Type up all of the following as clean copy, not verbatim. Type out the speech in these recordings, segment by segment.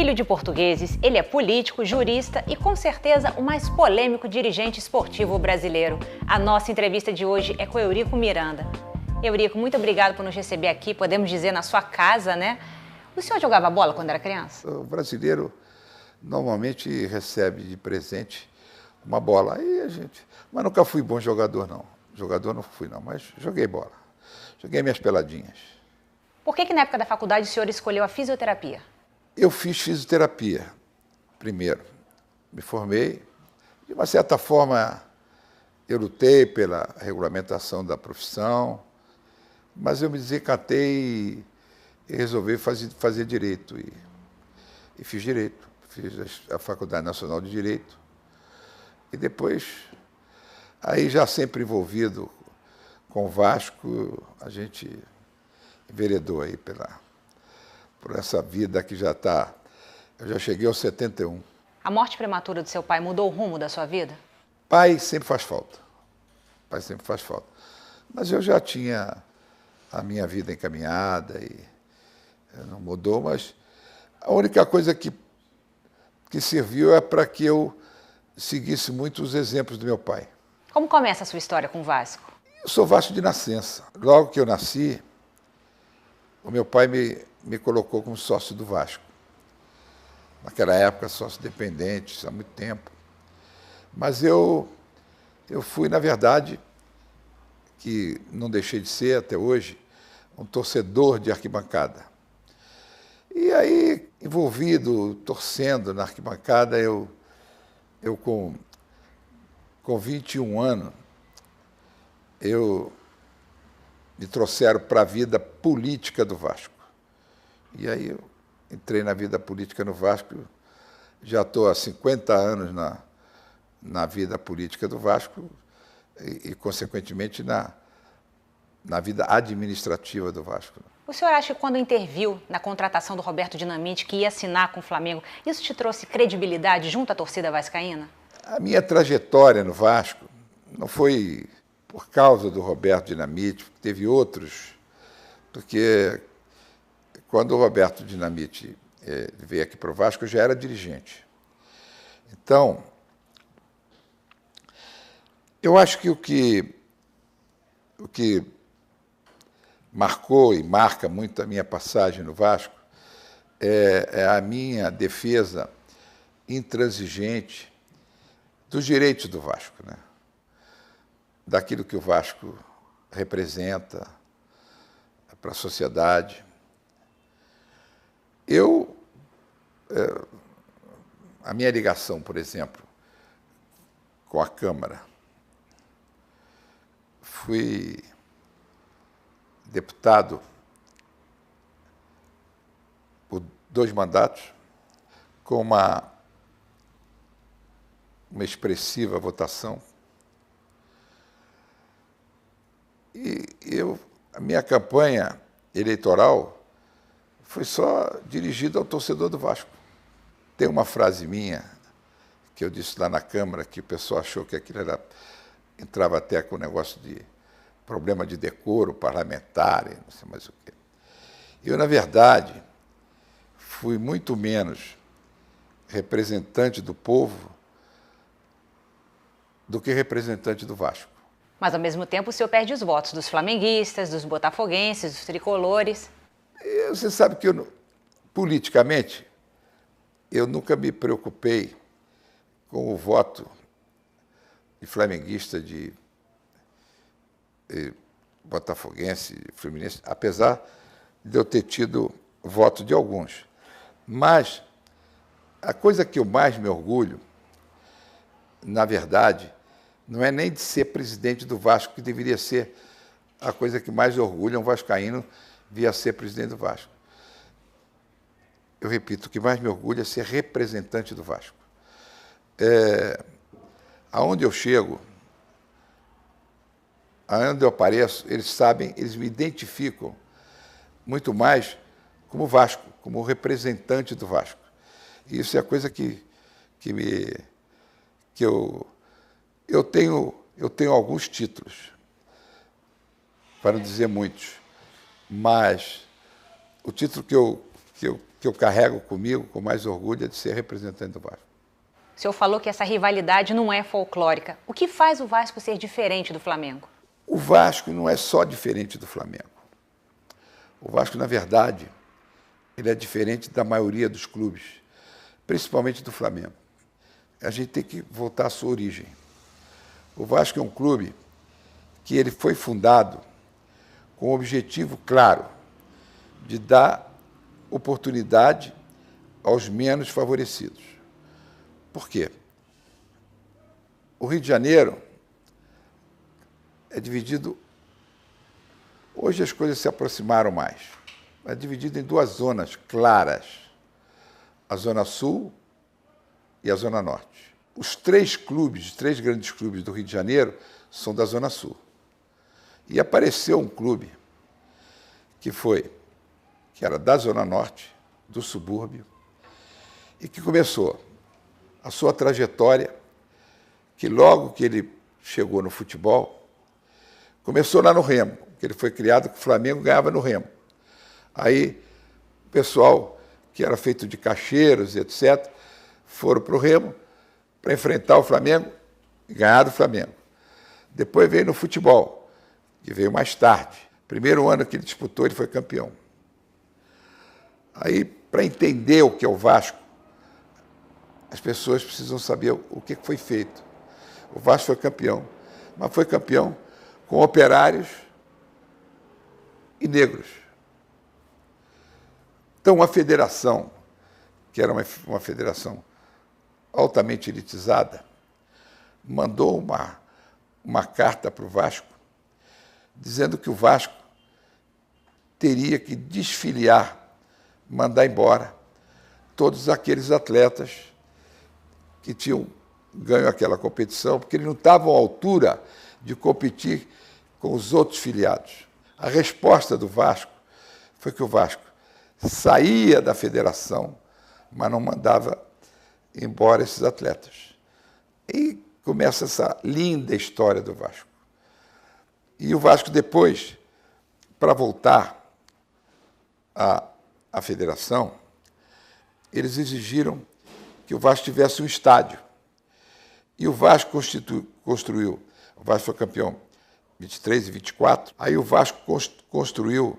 Filho de portugueses, ele é político, jurista e, com certeza, o mais polêmico dirigente esportivo brasileiro. A nossa entrevista de hoje é com Eurico Miranda. Eurico, muito obrigado por nos receber aqui, podemos dizer, na sua casa, né? O senhor jogava bola quando era criança? O brasileiro normalmente recebe de presente uma bola. Mas nunca fui bom jogador, não. Jogador não fui, não, mas joguei bola. Joguei minhas peladinhas. Por que na época da faculdade o senhor escolheu a fisioterapia? Eu fiz fisioterapia primeiro. Me formei. De uma certa forma, eu lutei pela regulamentação da profissão, mas eu me desencantei e resolvi fazer direito. E fiz direito. Fiz a Faculdade Nacional de Direito. E depois, aí já sempre envolvido com o Vasco, a gente enveredou aí por essa vida que já está... Eu já cheguei aos 71. A morte prematura do seu pai mudou o rumo da sua vida? Pai sempre faz falta. Pai sempre faz falta. Mas eu já tinha a minha vida encaminhada e não mudou, mas a única coisa que serviu é para que eu seguisse muito os exemplos do meu pai. Como começa a sua história com o Vasco? Eu sou Vasco de nascença. Logo que eu nasci, o meu pai me colocou como sócio do Vasco. Naquela época, sócio dependente, há muito tempo. Mas eu fui, na verdade, que não deixei de ser até hoje, um torcedor de arquibancada. E aí, envolvido, torcendo na arquibancada, eu com 21 anos, me trouxeram para a vida política do Vasco. E aí eu entrei na vida política no Vasco, já estou há 50 anos na vida política do Vasco e consequentemente, na vida administrativa do Vasco. O senhor acha que quando interviu na contratação do Roberto Dinamite, que ia assinar com o Flamengo, isso te trouxe credibilidade junto à torcida vascaína? A minha trajetória no Vasco não foi por causa do Roberto Dinamite, teve outros, porque quando o Roberto Dinamite veio aqui para o Vasco, eu já era dirigente. Então, eu acho que o que marcou e marca muito a minha passagem no Vasco é a minha defesa intransigente dos direitos do Vasco, né? Daquilo que o Vasco representa para a sociedade. A minha ligação, por exemplo, com a Câmara, fui deputado por 2 mandatos, com uma expressiva votação. E a minha campanha eleitoral foi só dirigida ao torcedor do Vasco. Tem uma frase minha, que eu disse lá na Câmara, que o pessoal achou que aquilo entrava até com o negócio de problema de decoro parlamentar, e não sei mais o quê. Eu, na verdade, fui muito menos representante do povo do que representante do Vasco. Mas, ao mesmo tempo, o senhor perde os votos dos flamenguistas, dos botafoguenses, dos tricolores. Você sabe que, politicamente, eu nunca me preocupei com o voto de flamenguista, de botafoguense, fluminense, apesar de eu ter tido voto de alguns. Mas a coisa que eu mais me orgulho, na verdade, não é nem de ser presidente do Vasco, que deveria ser a coisa que mais orgulha um vascaíno vir a ser presidente do Vasco. Eu repito, o que mais me orgulha é ser representante do Vasco. Aonde eu chego, aonde eu apareço, eles sabem, eles me identificam muito mais como Vasco, como representante do Vasco. E isso é a coisa que eu tenho alguns títulos, para não dizer muitos, mas o título que eu carrego comigo com mais orgulho é de ser representante do Vasco. O senhor falou que essa rivalidade não é folclórica. O que faz o Vasco ser diferente do Flamengo? O Vasco não é só diferente do Flamengo. O Vasco, na verdade, ele é diferente da maioria dos clubes, principalmente do Flamengo. A gente tem que voltar à sua origem. O Vasco é um clube que ele foi fundado com o objetivo claro de dar oportunidade aos menos favorecidos. Por quê? O Rio de Janeiro é dividido... Hoje as coisas se aproximaram mais. É dividido em duas zonas claras, a Zona Sul e a Zona Norte. Os três grandes clubes do Rio de Janeiro são da Zona Sul. E apareceu um clube que era da Zona Norte, do subúrbio, e que começou a sua trajetória, que logo que ele chegou no futebol, começou lá no Remo, que ele foi criado que o Flamengo ganhava no Remo. Aí o pessoal, que era feito de caixeiros e etc., foram para o Remo para enfrentar o Flamengo e ganhar do Flamengo. Depois veio no futebol, que veio mais tarde. Primeiro ano que ele disputou, ele foi campeão. Aí, para entender o que é o Vasco, as pessoas precisam saber o que foi feito. O Vasco foi campeão, mas foi campeão com operários e negros. Então, a federação, que era uma federação altamente elitizada, mandou uma carta para o Vasco, dizendo que o Vasco teria que desfiliar, mandar embora todos aqueles atletas que tinham ganho aquela competição, porque eles não estavam à altura de competir com os outros filiados. A resposta do Vasco foi que o Vasco saía da federação, mas não mandava embora esses atletas. E começa essa linda história do Vasco. E o Vasco depois, para voltar à federação, eles exigiram que o Vasco tivesse um estádio. E o Vasco construiu, o Vasco foi campeão 23 e 24, aí o Vasco construiu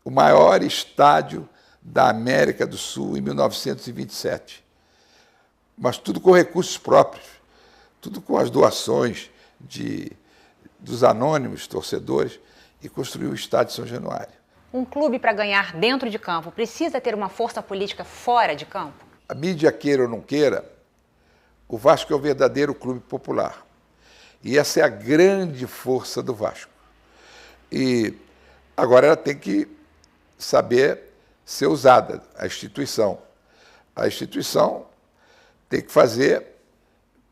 o maior estádio da América do Sul em 1927. Mas tudo com recursos próprios, tudo com as doações dos anônimos torcedores, e construiu o estádio São Januário. Um clube, para ganhar dentro de campo, precisa ter uma força política fora de campo? A mídia queira ou não queira, o Vasco é o verdadeiro clube popular. E essa é a grande força do Vasco. E agora ela tem que saber ser usada, a instituição. A instituição tem que fazer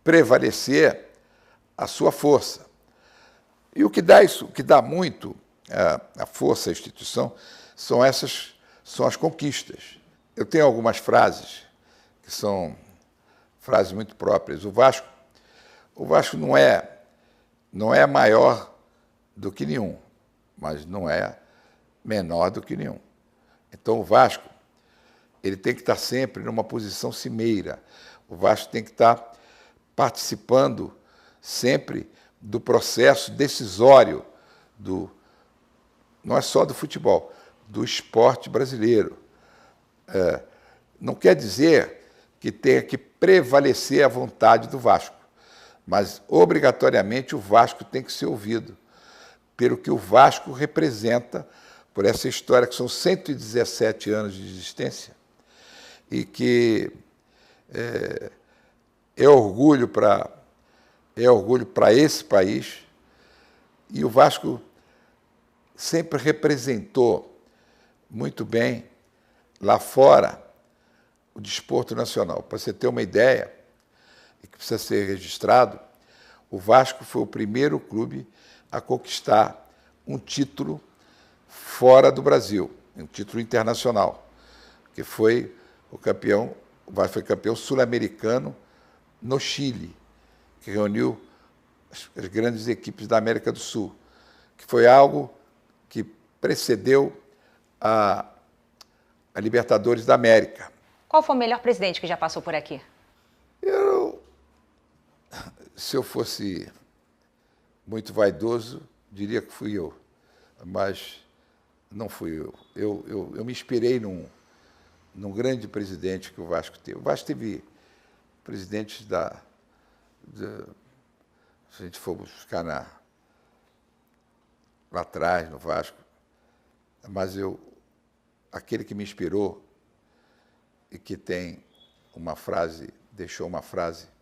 prevalecer a sua força. E o que dá isso, o que dá muito a força à instituição, são as conquistas. Eu tenho algumas frases que são frases muito próprias. O Vasco não é maior do que nenhum, mas não é menor do que nenhum. Então o Vasco ele tem que estar sempre numa posição cimeira. O Vasco tem que estar participando sempre do processo decisório não é só do futebol, do esporte brasileiro. Não quer dizer que tenha que prevalecer a vontade do Vasco, mas, obrigatoriamente, o Vasco tem que ser ouvido pelo que o Vasco representa, por essa história que são 117 anos de existência e que é orgulho para esse país. E o Vasco sempre representou muito bem lá fora o desporto nacional. Para você ter uma ideia, e que precisa ser registrado, o Vasco foi o primeiro clube a conquistar um título fora do Brasil, um título internacional, que foi o Vasco foi campeão sul-americano no Chile, que reuniu as grandes equipes da América do Sul, que foi algo que precedeu a Libertadores da América. Qual foi o melhor presidente que já passou por aqui? Se eu fosse muito vaidoso, diria que fui eu, mas não fui eu. Eu me inspirei num grande presidente que o Vasco teve. O Vasco teve presidentes se a gente for buscar lá atrás, no Vasco, mas aquele que me inspirou e que deixou uma frase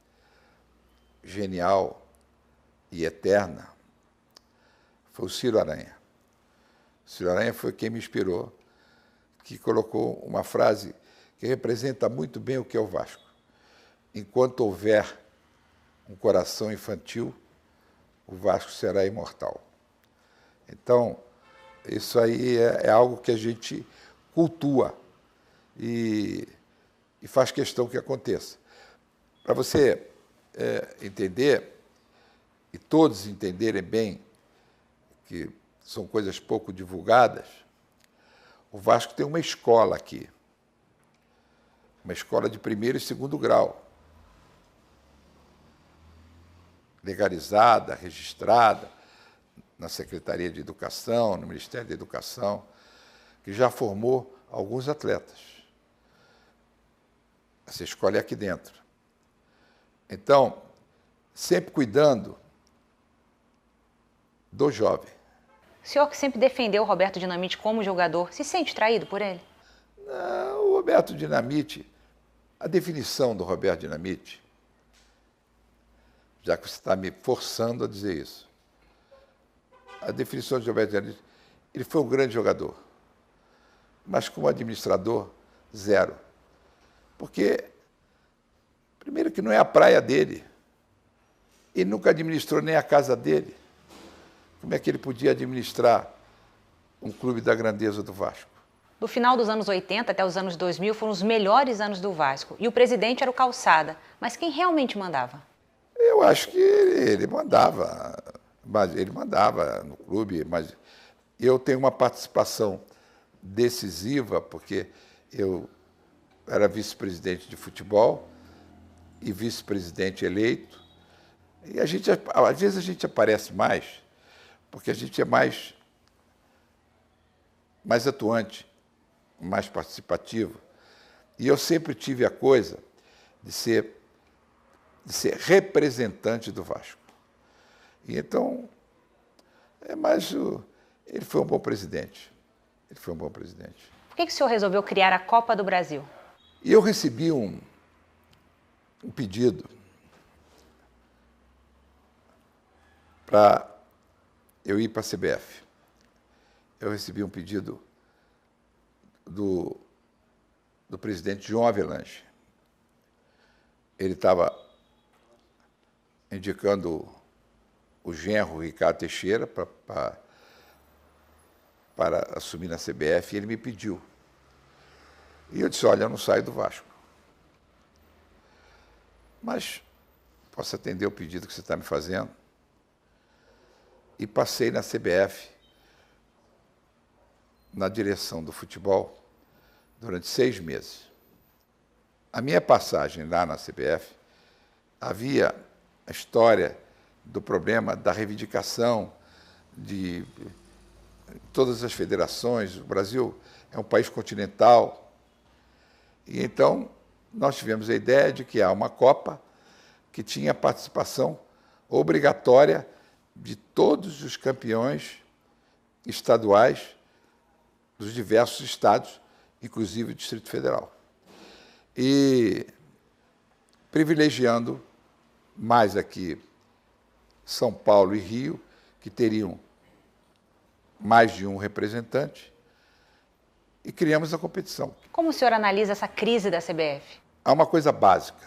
genial e eterna, foi o Ciro Aranha. O Ciro Aranha foi quem me inspirou, que colocou uma frase que representa muito bem o que é o Vasco. Enquanto houver um coração infantil, o Vasco será imortal. Então, isso aí é algo que a gente cultua e faz questão que aconteça. Para você entender, e todos entenderem bem, que são coisas pouco divulgadas, o Vasco tem uma escola aqui, uma escola de primeiro e segundo grau, legalizada, registrada na Secretaria de Educação, no Ministério da Educação, que já formou alguns atletas. Essa escola é aqui dentro. Então, sempre cuidando do jovem. O senhor que sempre defendeu o Roberto Dinamite como jogador, se sente traído por ele? Não, o Roberto Dinamite, a definição do Roberto Dinamite, já que você está me forçando a dizer isso, a definição de Roberto Dinamite, ele foi um grande jogador, mas como administrador, zero. Porque, primeiro que não é a praia dele, ele nunca administrou nem a casa dele. Como é que ele podia administrar um clube da grandeza do Vasco? Do final dos anos 80 até os anos 2000 foram os melhores anos do Vasco. E o presidente era o Calçada. Mas quem realmente mandava? Eu acho que ele mandava, mas ele mandava no clube, mas eu tenho uma participação decisiva, porque eu era vice-presidente de futebol e vice-presidente eleito. E às vezes a gente aparece mais, porque a gente é mais atuante, mais participativo. E eu sempre tive a coisa de ser representante do Vasco. E então, ele foi um bom presidente. Ele foi um bom presidente. Por que o senhor resolveu criar a Copa do Brasil? E eu recebi um pedido para eu ir para a CBF. Eu recebi um pedido do presidente João Avelange. Ele estava indicando o genro Ricardo Teixeira para assumir na CBF, e ele me pediu. E eu disse, olha, eu não saio do Vasco. Mas posso atender o pedido que você está me fazendo? E passei na CBF, na direção do futebol, durante 6 meses. A minha passagem lá na CBF, havia a história do problema da reivindicação de todas as federações. O Brasil é um país continental. E então nós tivemos a ideia de criar uma Copa que tinha participação obrigatória de todos os campeões estaduais dos diversos estados, inclusive o Distrito Federal. E privilegiando mais aqui São Paulo e Rio, que teriam mais de um representante, e criamos a competição. Como o senhor analisa essa crise da CBF? Há uma coisa básica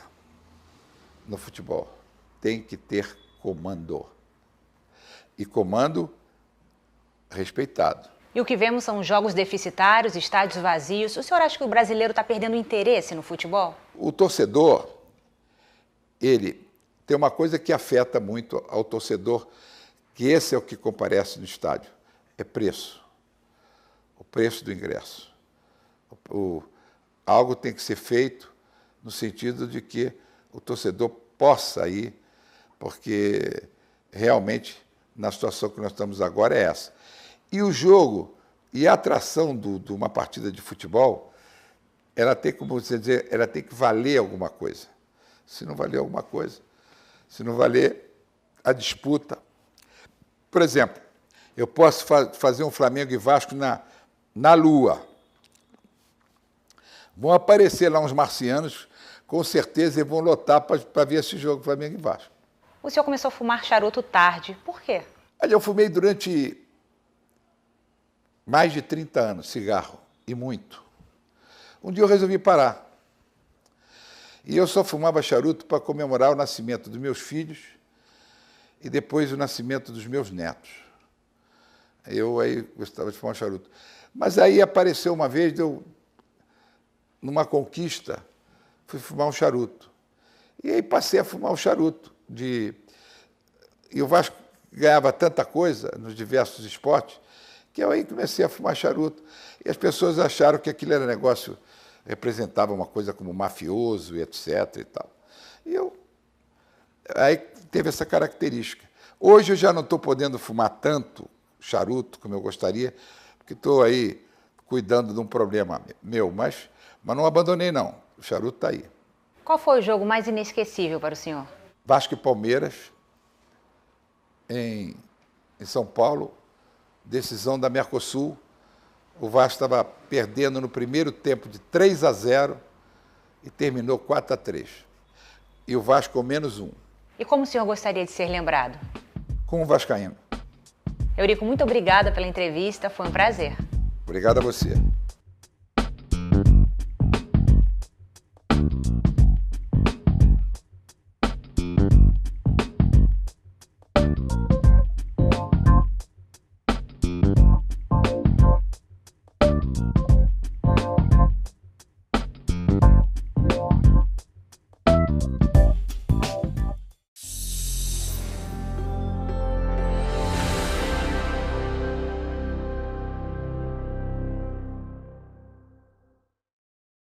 no futebol: tem que ter comando. E comando respeitado. E o que vemos são jogos deficitários, estádios vazios. O senhor acha que o brasileiro está perdendo interesse no futebol? O torcedor, ele tem uma coisa que afeta muito ao torcedor, que esse é o que comparece no estádio, é preço. O preço do ingresso. Algo tem que ser feito no sentido de que o torcedor possa ir, porque realmente, na situação que nós estamos agora, é essa. E o jogo e a atração de uma partida de futebol, ela tem, como você dizer, ela tem que valer alguma coisa. Se não valer alguma coisa, se não valer a disputa. Por exemplo, eu posso fazer um Flamengo e Vasco na Lua. Vão aparecer lá uns marcianos, com certeza, e vão lotar para ver esse jogo, Flamengo e Vasco. O senhor começou a fumar charuto tarde. Por quê? Eu fumei durante mais de 30 anos cigarro, e muito. Um dia eu resolvi parar. E eu só fumava charuto para comemorar o nascimento dos meus filhos e depois o nascimento dos meus netos. Eu aí gostava de fumar charuto. Mas aí apareceu uma vez, numa conquista, fui fumar um charuto. E aí passei a fumar um charuto. E o Vasco ganhava tanta coisa nos diversos esportes, que eu aí comecei a fumar charuto. E as pessoas acharam que aquilo era negócio, representava uma coisa como mafioso e etc. e tal. E aí teve essa característica. Hoje eu já não estou podendo fumar tanto charuto como eu gostaria, porque estou aí cuidando de um problema meu, mas não abandonei não, o charuto está aí. Qual foi o jogo mais inesquecível para o senhor? Vasco e Palmeiras, em São Paulo, decisão da Mercosul. O Vasco estava perdendo no primeiro tempo de 3-0 e terminou 4-3. E o Vasco com -1. E como o senhor gostaria de ser lembrado? Com o vascaíno. Eurico, muito obrigada pela entrevista, foi um prazer. Obrigado a você.